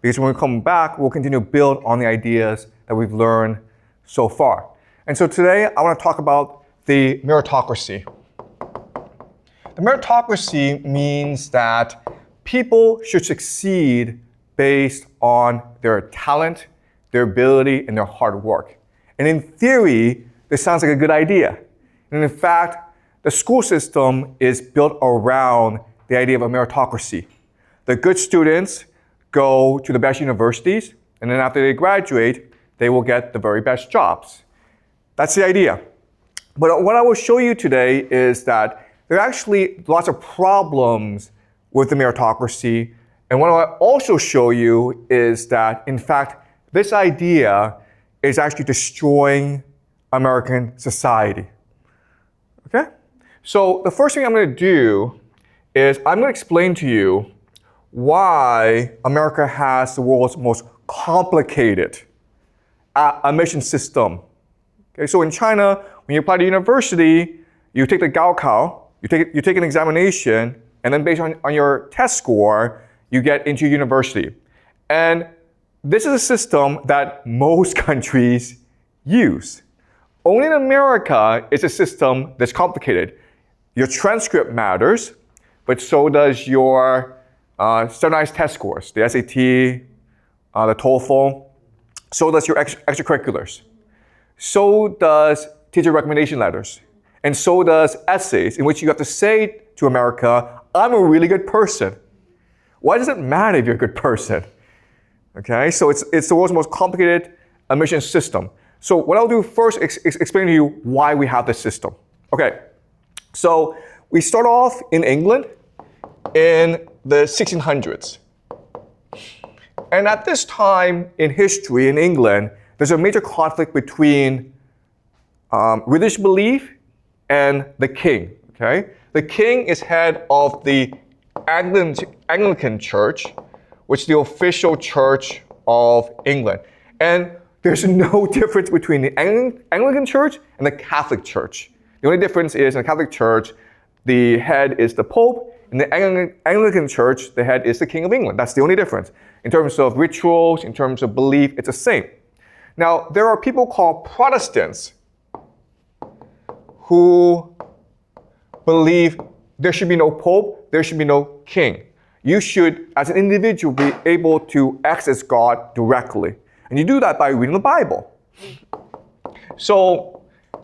Because when we come back, we'll continue to build on the ideas that we've learned so far. And so today, I want to talk about the meritocracy. The meritocracy means that people should succeed based on their talent, their ability, and their hard work. And in theory, this sounds like a good idea. And in fact, the school system is built around the idea of a meritocracy. The good students go to the best universities, and then after they graduate, they will get the very best jobs. That's the idea. But what I will show you today is that there are actually lots of problems with the meritocracy. And what I'll also show you is that, in fact, this idea is actually destroying American society. Okay? So the first thing I'm going to do is I'm going to explain to you why America has the world's most complicated admission system. Okay, so in China, when you apply to university, you take the Gaokao, you take an examination, and then based on your test score, you get into university. And this is a system that most countries use. Only in America is a system that's complicated. Your transcript matters, but so does your standardized test scores, the SAT, the TOEFL, so does your extracurriculars. So does teacher recommendation letters. And so does essays in which you have to say to America, I'm a really good person. Why does it matter if you're a good person? Okay, so it's the world's most complicated admission system. So what I'll do first is explain to you why we have this system. Okay, so we start off in England in the 1600s. And at this time in history in England, there's a major conflict between religious belief and the king. Okay, the king is head of the Anglican Church, which is the official church of England. And there's no difference between the Anglican Church and the Catholic Church. The only difference is in the Catholic Church, the head is the Pope. In the Anglican Church, the head is the King of England. That's the only difference. In terms of rituals, in terms of belief, it's the same. Now, there are people called Protestants who believe there should be no Pope, there should be no king. You should, as an individual, be able to access God directly. And you do that by reading the Bible. So,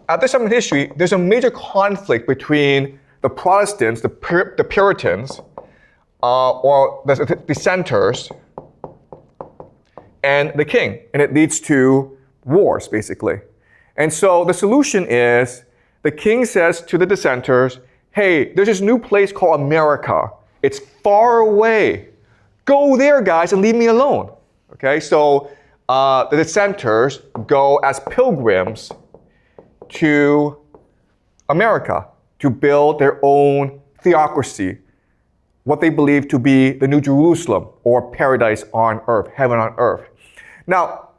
at this time in history, there's a major conflict between the Protestants, the Puritans, or the dissenters, and the king. And it leads to wars, basically. And so the solution is, the king says to the dissenters, hey, there's this new place called America. It's far away. Go there, guys, and leave me alone. Okay, so the dissenters go as pilgrims to America to build their own theocracy, what they believe to be the New Jerusalem, or paradise on earth, heaven on earth. Now,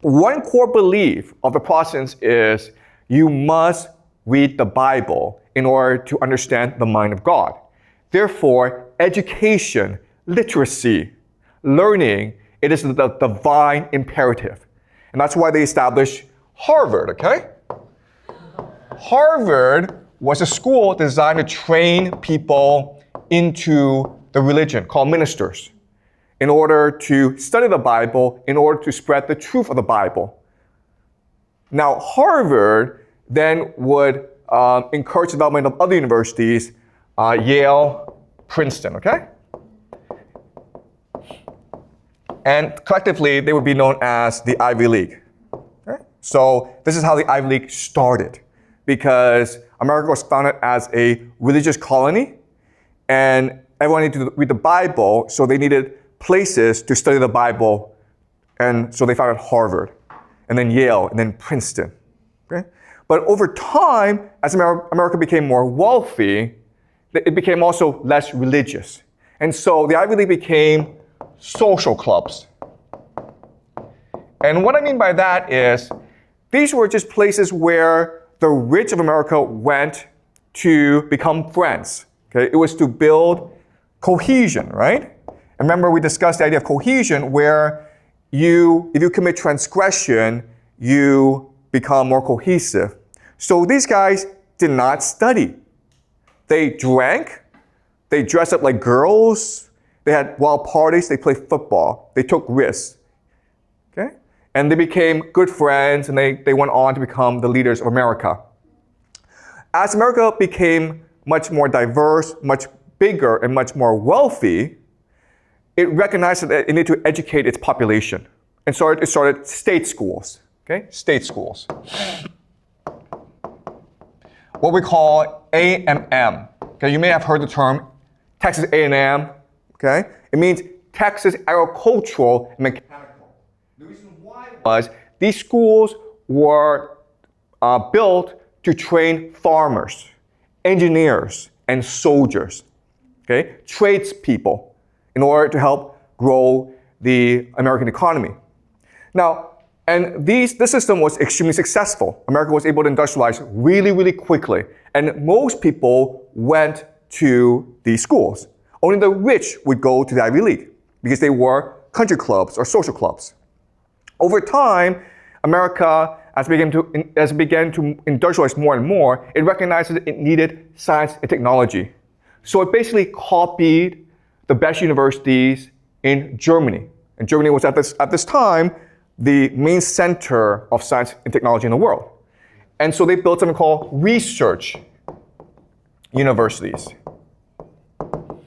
one core belief of the Protestants is you must read the Bible in order to understand the mind of God. Therefore, education, literacy, learning, it is the divine imperative. And that's why they established Harvard, okay? Harvard was a school designed to train people into the religion, called ministers, in order to study the Bible, in order to spread the truth of the Bible. Now, Harvard then would encourage the development of other universities, Yale, Princeton, okay? And collectively, they would be known as the Ivy League. Okay? So this is how the Ivy League started, because America was founded as a religious colony, and everyone needed to read the Bible, so they needed places to study the Bible, and so they founded Harvard, and then Yale, and then Princeton. Okay? But over time, as America became more wealthy, it became also less religious. And so the Ivy League became social clubs. And what I mean by that is, these were just places where the rich of America went to become friends. Okay? It was to build cohesion, right? remember we discussed the idea of cohesion where if you commit transgression, you become more cohesive. So these guys did not study. They drank, they dressed up like girls, they had wild parties, they played football, they took risks. Okay? And they became good friends, and they went on to become the leaders of America. As America became much more diverse, much bigger, and much more wealthy, it recognized that it needed to educate its population. And so it started state schools. Okay? State schools. What we call A&M. Okay? You may have heard the term Texas A&M. Okay? It means Texas Agricultural and Mechanical. The reason why was these schools were built to train farmers, engineers, and soldiers. Okay? Tradespeople, in order to help grow the American economy. Now, and this system was extremely successful. America was able to industrialize really, really quickly. And most people went to these schools. Only the rich would go to the Ivy League because they were country clubs or social clubs. Over time, America, as it began to industrialize more and more, it recognized that it needed science and technology. So it basically copied the best universities in Germany. And Germany was at this time the main center of science and technology in the world. And so they built something called research universities.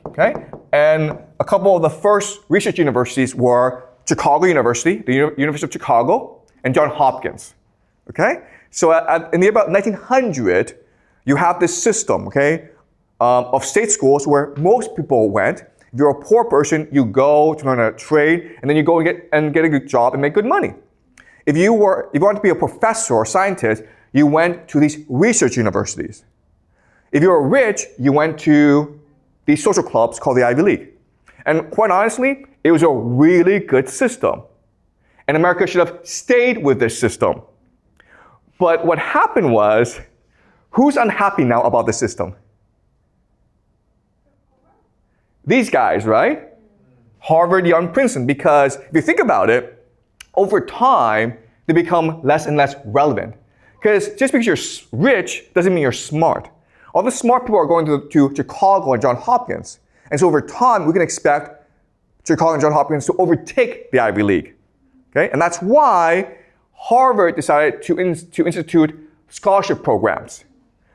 Okay? And a couple of the first research universities were Chicago University, the University of Chicago, and Johns Hopkins. Okay? So in the about 1900, you have this system, okay, of state schools where most people went. If you're a poor person, you go to learn a trade, and then you go and get a good job and make good money. If you wanted to be a professor or scientist, you went to these research universities. If you were rich, you went to these social clubs called the Ivy League. And quite honestly, it was a really good system. And America should have stayed with this system. But what happened was, who's unhappy now about the system? These guys, right? Harvard, Yale, Princeton, because if you think about it, over time, they become less and less relevant. Because just because you're rich doesn't mean you're smart. All the smart people are going to Chicago and Johns Hopkins. And so over time, we can expect Chicago and Johns Hopkins to overtake the Ivy League. Okay? And that's why Harvard decided to institute scholarship programs.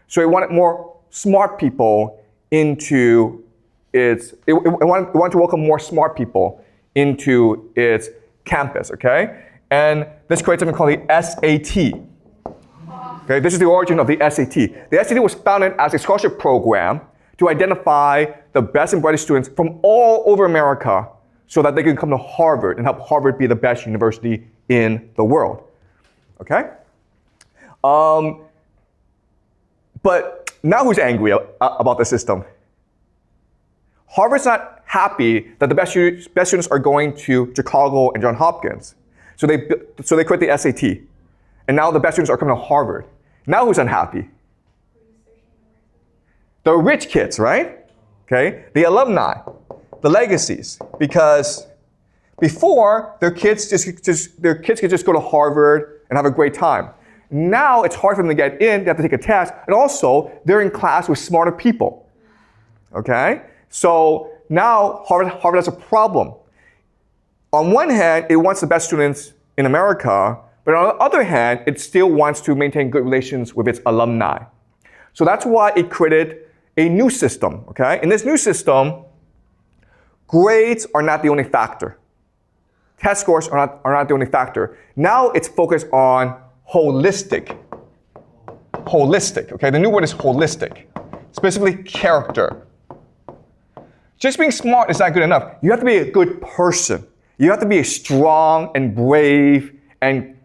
So it wanted more smart people into it wanted to welcome more smart people into its campus, okay? And this creates something called the SAT. Okay, this is the origin of the SAT. The SAT was founded as a scholarship program to identify the best and brightest students from all over America so that they can come to Harvard and help Harvard be the best university in the world. Okay? But now who's angry about the system? Harvard's not happy that the best students are going to Chicago and Johns Hopkins. So they quit the SAT. And now the best students are coming to Harvard. Now who's unhappy? The rich kids, right? Okay? The alumni, the legacies. Because before, their kids could just go to Harvard and have a great time. Now it's hard for them to get in, they have to take a test, and also they're in class with smarter people. Okay? So now Harvard has a problem. On one hand, it wants the best students in America, but on the other hand, it still wants to maintain good relations with its alumni. So that's why it created a new system, okay? In this new system, grades are not the only factor. Test scores are not the only factor. Now it's focused on holistic. Holistic, okay? The new word is holistic, specifically character. Just being smart is not good enough. You have to be a good person. You have to be a strong and brave and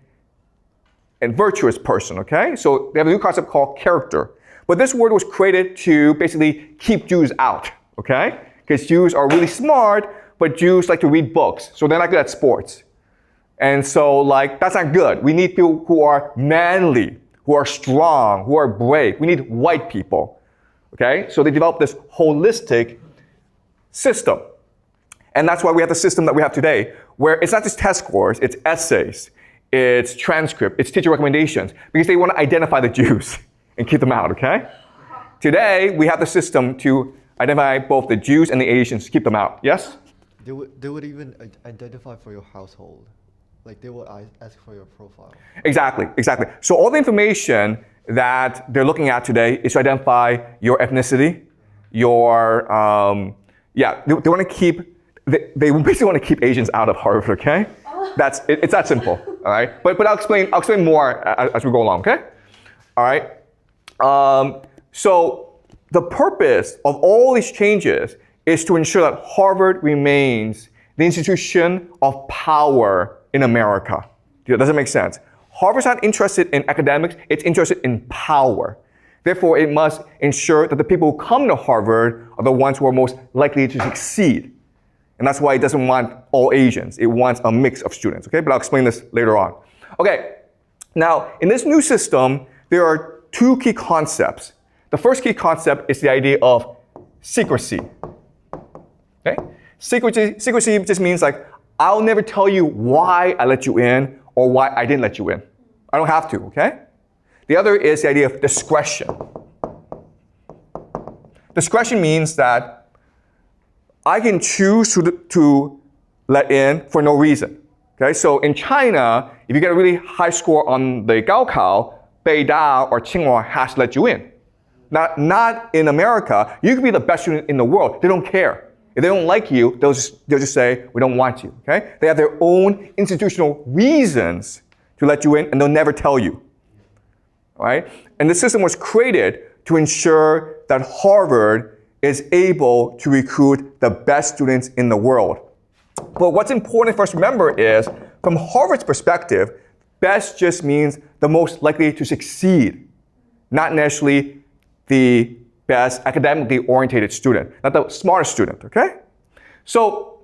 virtuous person, okay? So they have a new concept called character. But this word was created to basically keep Jews out, okay? Because Jews are really smart, but Jews like to read books, so they're not good at sports. And so, that's not good. We need people who are manly, who are strong, who are brave. We need white people, okay? So they developed this holistic system. And that's why we have the system that we have today, where it's not just test scores, it's essays, it's transcript, it's teacher recommendations, because they want to identify the Jews and keep them out, okay? Today, we have the system to identify both the Jews and the Asians, keep them out, yes? They would even identify for your household. Like they would ask for your profile. Exactly. So all the information that they're looking at today is to identify your ethnicity, your, they want to keep, they basically want to keep Asians out of Harvard, okay? It's that simple, all right? But I'll explain more as we go along, okay? All right? So the purpose of all these changes is to ensure that Harvard remains the institution of power in America. Does that make sense? Harvard's not interested in academics, it's interested in power. Therefore, it must ensure that the people who come to Harvard are the ones who are most likely to succeed. And that's why it doesn't want all Asians. It wants a mix of students, okay? But I'll explain this later on. Okay, now, in this new system, there are two key concepts. The first key concept is the idea of secrecy. Okay? Secrecy just means like, I'll never tell you why I let you in or why I didn't let you in. I don't have to, okay? The other is the idea of discretion. Discretion means that I can choose to let in for no reason. Okay, so in China, if you get a really high score on the Gaokao, Beida or Tsinghua has to let you in. Not in America. You could be the best student in the world. They don't care. If they don't like you, they'll just say, we don't want you. Okay? They have their own institutional reasons to let you in, and they'll never tell you. All right? And the system was created to ensure that Harvard is able to recruit the best students in the world. But what's important for us to remember is, from Harvard's perspective, best just means the most likely to succeed, not necessarily the best academically oriented student, not the smartest student, okay? So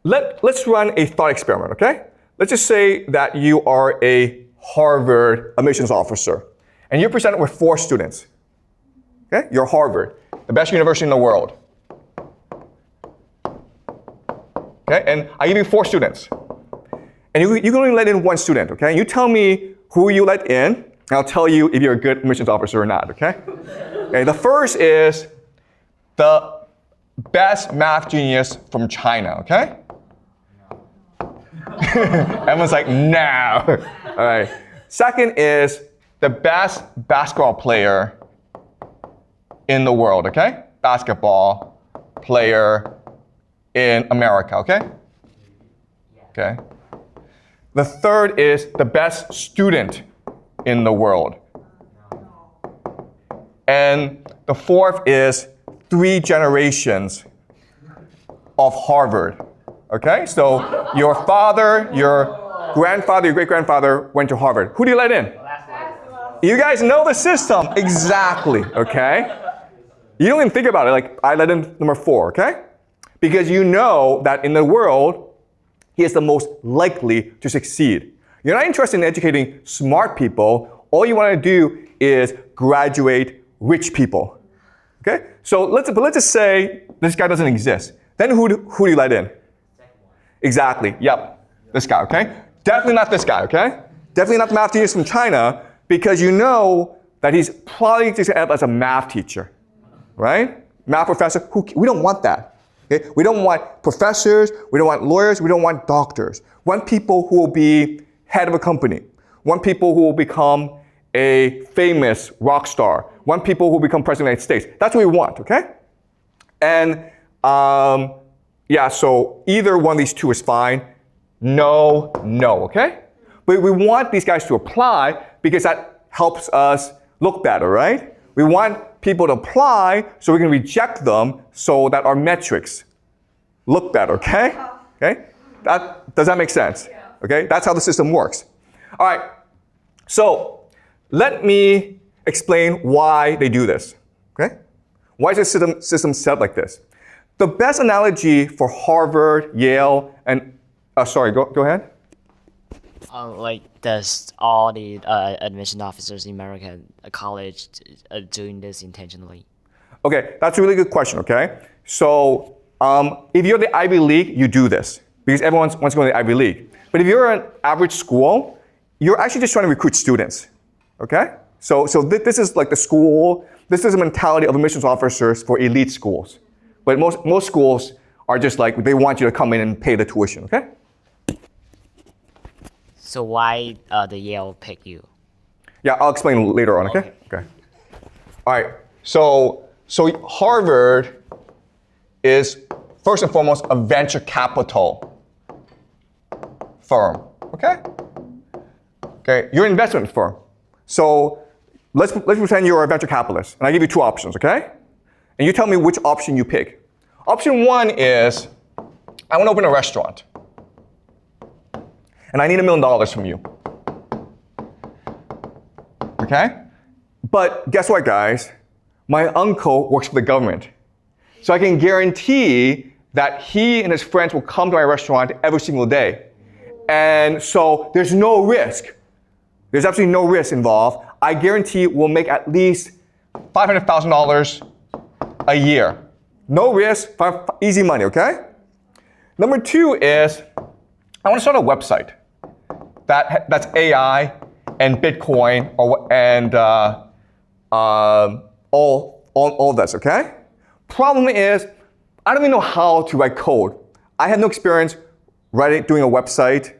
let's run a thought experiment, okay? Let's just say that you are a Harvard admissions officer, and you're presented with 4 students, okay? You're Harvard, the best university in the world. Okay, and I give you 4 students. And you can only let in 1 student, okay? You tell me who you let in, and I'll tell you if you're a good admissions officer or not, okay? Okay, the first is the best math genius from China, okay? Everyone's like, no. All right. Second is the best basketball player in the world, okay? Basketball player in America, okay? Okay. The third is the best student in the world. And the fourth is 3 generations of Harvard, okay? So your father, your grandfather, your great-grandfather went to Harvard. Who do you let in? You guys know the system. Exactly, okay? You don't even think about it, like I let in number 4, okay? Because you know that in the world, he is the most likely to succeed. You're not interested in educating smart people. All you want to do is graduate rich people. Okay? So let's just say this guy doesn't exist. Then who do you let in? Exactly. Yep. This guy, okay? Definitely not this guy, okay? Definitely not the math genius from China, because you know that he's probably just going to end up as a math teacher. Right? Math professor. We don't want that. Okay? We don't want professors, we don't want lawyers, we don't want doctors. We want people who will be head of a company. We want people who will become a famous rock star. We want people who will become president of the United States. That's what we want, okay? And so either one of these 2 is fine. No, okay? But we want these guys to apply because that helps us look better, right? We want people to apply so we can reject them so that our metrics look better, okay? Okay? Does that make sense? Okay? That's how the system works. All right. So let me explain why they do this, okay? Why is the system set up like this? The best analogy for Harvard, Yale, and, go ahead. Does all the admission officers in American college doing this intentionally? Okay, that's a really good question, okay? So If you're the Ivy League, you do this because everyone wants to go to the Ivy League. But if you're an average school, you're actually just trying to recruit students, okay? So this is like the school, this is the mentality of admissions officers for elite schools. But most schools are just like, they want you to come in and pay the tuition, okay? So why the Yale pick you? Yeah, I'll explain later on, okay? Okay. All right, so Harvard is first and foremost a venture capital firm, okay? Okay, you're an investment firm. So let's pretend you're a venture capitalist, and I give you two options, okay? And you tell me which option you pick. Option one is, I want to open a restaurant, and I need $1 million from you. Okay? But guess what, guys? My uncle works for the government. So I can guarantee that he and his friends will come to my restaurant every single day. And so there's no risk. There's absolutely no risk involved. I guarantee we'll make at least $500,000 a year. No risk, easy money, okay? Number two is, I want to start a website that's AI and Bitcoin and all this, okay? Problem is, I don't even know how to write code. I have no experience doing a website,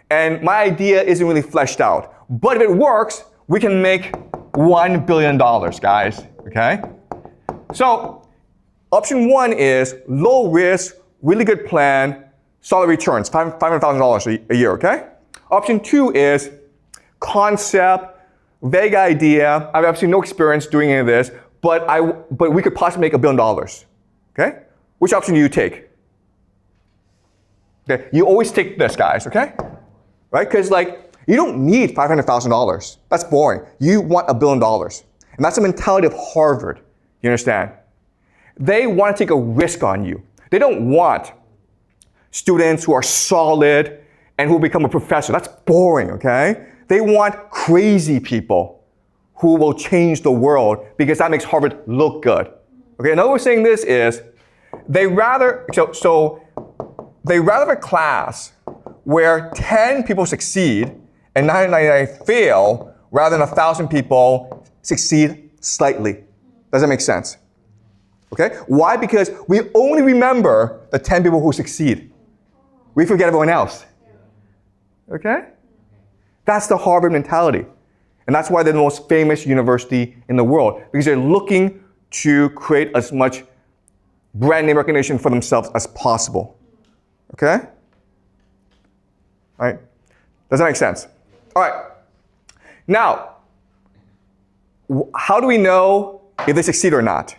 and my idea isn't really fleshed out. But if it works, we can make $1 billion, guys, okay? So, option one is low risk, really good plan, solid returns, $500,000 a year, okay? Option two is concept, vague idea. I have absolutely no experience doing any of this, but we could possibly make $1 billion, okay? Which option do you take? Okay, you always take this, guys, okay? Right? Because you don't need $500,000. That's boring. You want $1 billion. And that's the mentality of Harvard. You understand? They want to take a risk on you. They don't want students who are solid and who will become a professor. That's boring, okay? They want crazy people who will change the world because that makes Harvard look good. Okay, another way of saying this is they rather have a class where 10 people succeed and 999 fail rather than 1,000 people succeed slightly. Does that make sense? Okay? Why? Because we only remember the 10 people who succeed. We forget everyone else. Okay? That's the Harvard mentality. And that's why they're the most famous university in the world, because they're looking to create as much brand name recognition for themselves as possible. Okay? All right? Does that make sense? All right. Now, how do we know if they succeed or not,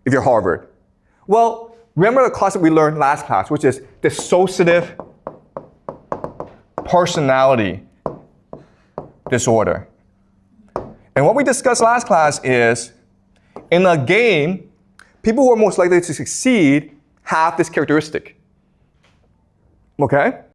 if you're Harvard? Well, remember the concept we learned last class, which is dissociative personality disorder. And what we discussed last class is, in a game, people who are most likely to succeed have this characteristic. Okay?